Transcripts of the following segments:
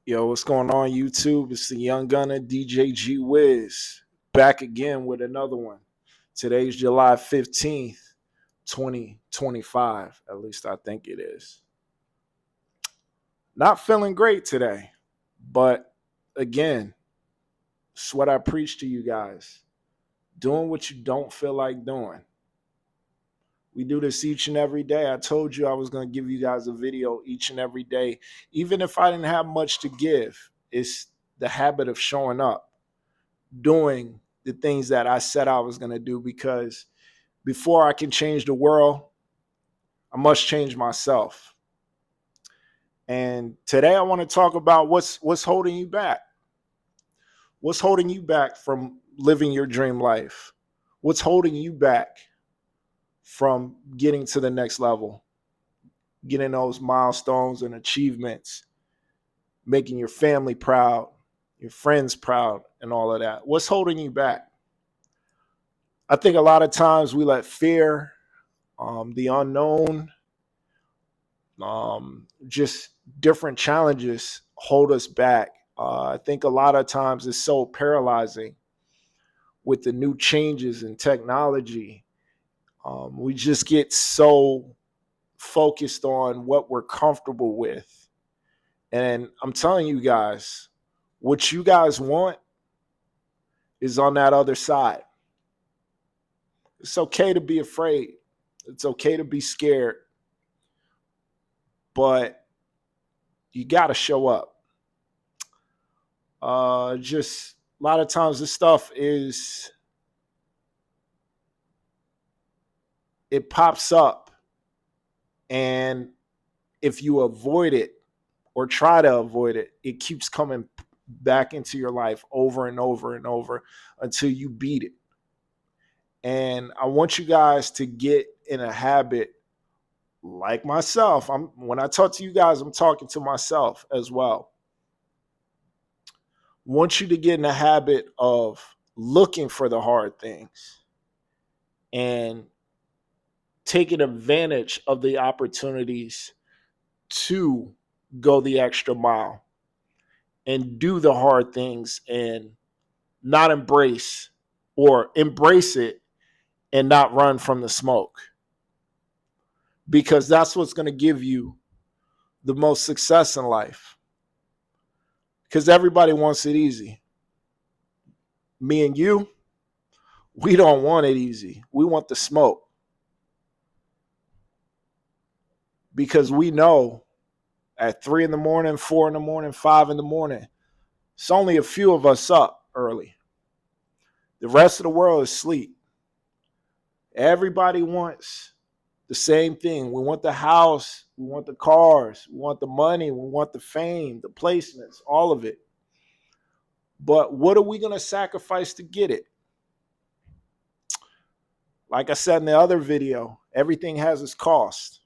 Yo, what's going on YouTube? It's the young gunner DJ G-Wiz back again with another one. Today's July 15th, 2025. At least I think it is. Not feeling great today, but again, it's what I preach to you guys. Doing what you don't feel like doing. We do this each and every day. I told you I was going to give you guys a video each and every day, even if I didn't have much to give. It's the habit of showing up, doing the things that I said I was going to do, because before I can change the world, I must change myself. And today I want to talk about what's holding you back. What's holding you back from living your dream life? What's holding you back from getting to the next level, getting those milestones and achievements, making your family proud, your friends proud, and all of that? What's holding you back? I think a lot of times we let fear, the unknown, just different challenges hold us back. I think a lot of times it's so paralyzing with the new changes in technology. We just get so focused on what we're comfortable with. And I'm telling you guys, what you guys want is on that other side. It's okay to be afraid. It's okay to be scared. But you got to show up. Just a lot of times this stuff it pops up. And if you avoid it or try to avoid it, it keeps coming back into your life over and over and over until you beat it. And I want you guys to get in a habit like myself. When I talk to you guys, I'm talking to myself as well. I want you to get in the habit of looking for the hard things and taking advantage of the opportunities to go the extra mile and do the hard things, and not embrace it and not run from the smoke, because that's what's going to give you the most success in life. Because everybody wants it easy. Me and you, we don't want it easy. We want the smoke, because we know at 3 in the morning, 4 in the morning, 5 in the morning, it's only a few of us up early. The rest of the world is asleep. Everybody wants the same thing. We want the house, we want the cars, we want the money, we want the fame, the placements, all of it. But what are we going to sacrifice to get it? Like I said in the other video, everything has its cost.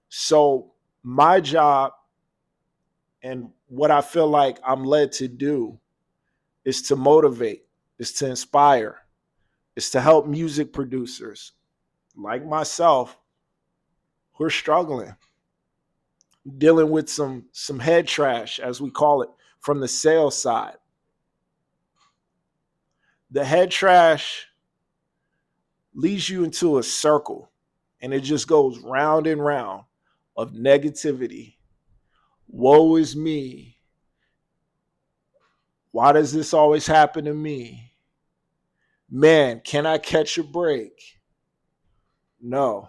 So my job, and what I feel like I'm led to do, is to motivate, is to inspire, is to help music producers like myself who are struggling, dealing with some head trash, as we call it, from the sales side. The head trash leads you into a circle, and it just goes round and round of negativity. Woe is me. Why does this always happen to me? Man, can I catch a break? No.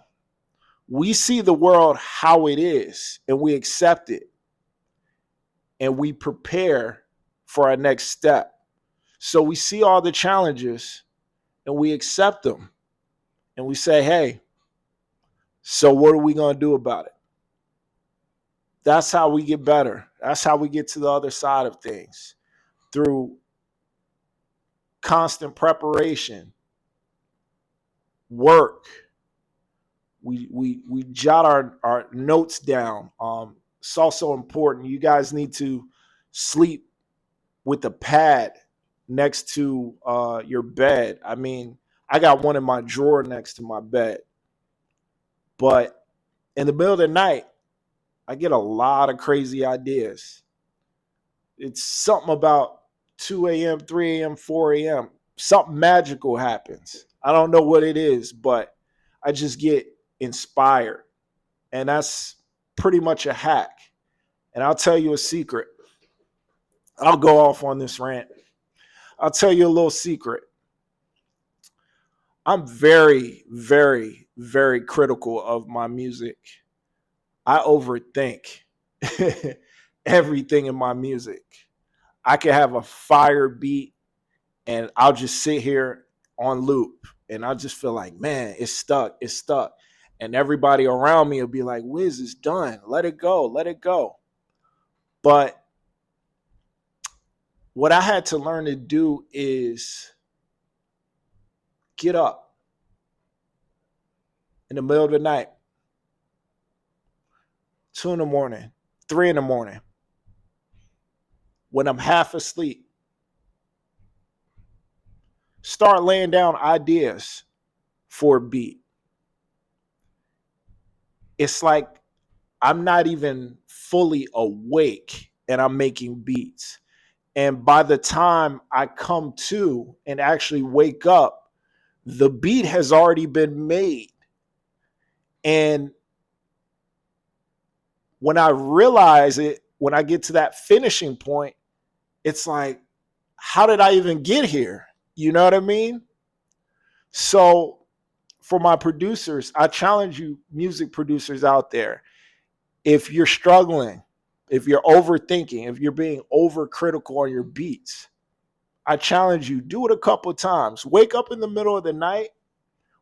We see the world how it is, and we accept it, and we prepare for our next step. So we see all the challenges and we accept them, and we say, hey, so what are we going to do about it? That's how we get better. That's how we get to the other side of things, through constant preparation, work. We jot our notes down. It's also important. You guys need to sleep with a pad next to your bed. I mean, I got one in my drawer next to my bed. But in the middle of the night, I get a lot of crazy ideas. It's something about 2 a.m., 3 a.m., 4 a.m. Something magical happens. I don't know what it is, but I just get inspired. And that's pretty much a hack. And I'll tell you a secret. I'll go off on this rant. I'll tell you a little secret. I'm very, very, very critical of my music. I overthink everything in my music. I can have a fire beat and I'll just sit here on loop and I'll just feel like, man, it's stuck. It's stuck. And everybody around me will be like, Wiz, it's done. Let it go. Let it go. But what I had to learn to do is get up in the middle of the night, 2 in the morning, 3 in the morning, when I'm half asleep, start laying down ideas for a beat. It's like I'm not even fully awake and I'm making beats. And by the time I come to and actually wake up, the beat has already been made. And when I realize it, when I get to that finishing point, it's like, how did I even get here? You know what I mean? So for my producers, I challenge you, music producers out there, if you're struggling, if you're overthinking, if you're being overcritical on your beats, I challenge you, do it a couple of times. Wake up in the middle of the night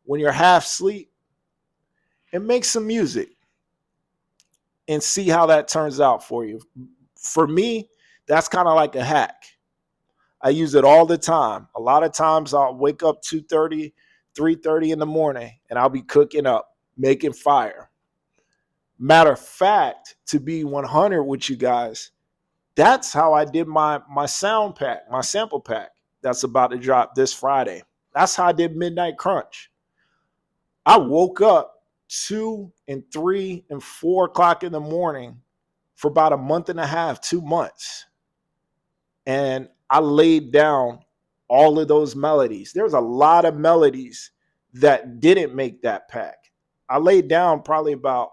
when you're half asleep and make some music and see how that turns out for you. For me, that's kind of like a hack. I use it all the time. A lot of times I'll wake up 2:30, 3:30 in the morning and I'll be cooking up, making fire. Matter of fact, to be 100 with you guys, that's how I did my sound pack, my sample pack that's about to drop this Friday. That's how I did Midnight Crunch. I woke up 2 and 3 and 4 o'clock in the morning for about a month and a half, 2 months. And I laid down all of those melodies. There's a lot of melodies that didn't make that pack. I laid down probably about,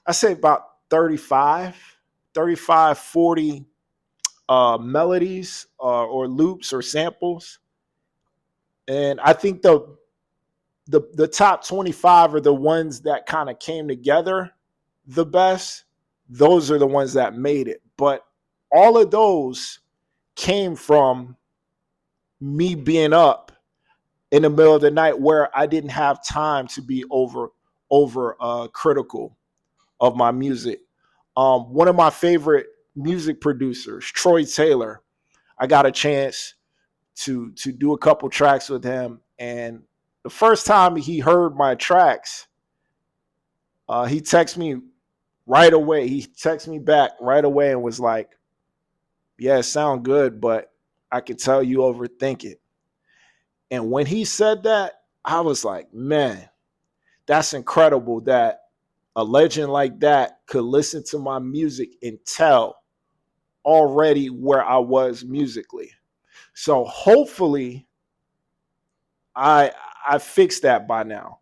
I say about 35, 40 melodies or loops or samples. And I think the top 25 are the ones that kind of came together the best. Those are the ones that made it. But all of those came from me being up in the middle of the night where I didn't have time to be over critical of my music. One of my favorite music producers, Troy Taylor, I got a chance to do a couple tracks with him. And the first time he heard my tracks, he texted me right away. He texted me back right away and was like, yeah, it sounds good, but I can tell you overthink it. And when he said that, I was like, man, that's incredible that a legend like that could listen to my music and tell already where I was musically. So hopefully I fixed that by now.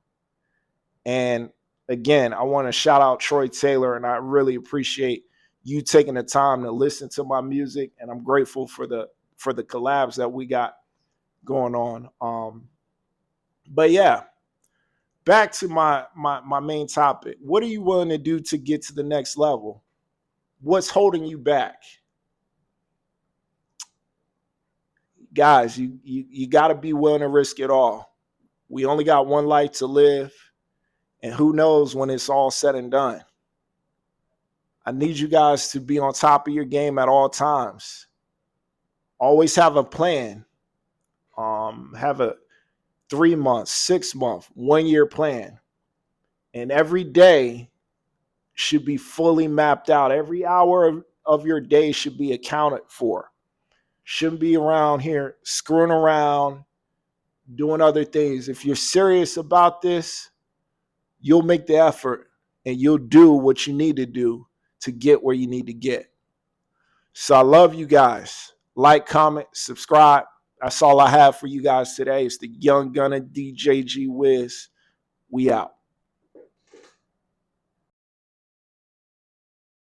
And again, I want to shout out Troy Taylor, and I really appreciate you taking the time to listen to my music. And I'm grateful for the collabs that we got going on. But yeah, back to my main topic. What are you willing to do to get to the next level? What's holding you back? Guys, you got to be willing to risk it all. We only got one life to live, and who knows when it's all said and done. I need you guys to be on top of your game at all times. Always have a plan. Have a 3 month, 6 month, 1 year plan. And every day should be fully mapped out. Every hour of your day should be accounted for. Shouldn't be around here screwing around, doing other things. If you're serious about this, you'll make the effort and you'll do what you need to do to get where you need to get. So I love you guys. Like, comment, subscribe. That's all I have for you guys today. It's the Young Gunner DJ G-Wiz. We out.